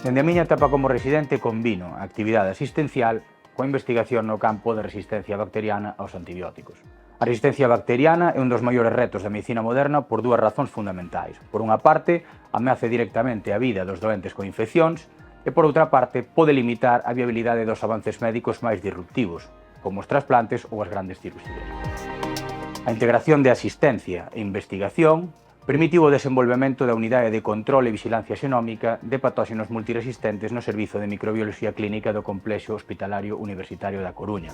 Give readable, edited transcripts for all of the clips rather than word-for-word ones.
Dende a miña etapa como residente combino a actividade asistencial coa investigación no campo de resistencia bacteriana aos antibióticos. A resistencia bacteriana é un dos maiores retos da medicina moderna por dúas razóns fundamentais. Por unha parte, ameaza directamente a vida dos doentes con infeccións e, por outra parte, pode limitar a viabilidade dos avances médicos máis disruptivos, como os trasplantes ou as grandes cirurxías. A integración de asistencia e investigación permitiu o desenvolvemento da Unidade de Control e Vigilancia Xenómica de Patóxenos Multiresistentes no Servizo de Microbioloxía Clínica do Complexo Hospitalario Universitario da Coruña.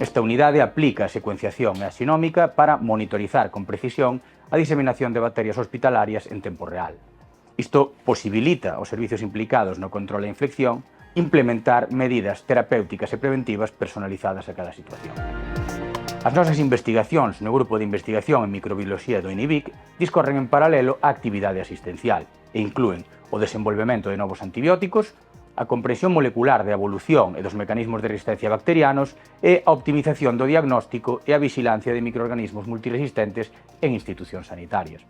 Esta unidade aplica a secuenciación e a xenómica para monitorizar con precisión a diseminación de bacterias hospitalarias en tempo real. Isto posibilita aos servizos implicados no control da infección implementar medidas terapéuticas e preventivas personalizadas a cada situación. As nosas investigacións no Grupo de Investigación en Microbioloxía do INIBIC discorren en paralelo á actividade asistencial e inclúen o desenvolvemento de novos antibióticos, a comprensión molecular da evolución e dos mecanismos de resistencia bacterianos e a optimización do diagnóstico e a vixilancia de microorganismos multiresistentes en institucións sanitarias.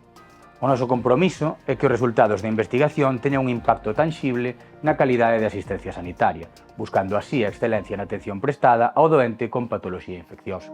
O noso compromiso é que os resultados da investigación teñan un impacto tanxible na calidade de asistencia sanitaria, buscando así a excelencia na atención prestada ao doente con patoloxía infecciosa.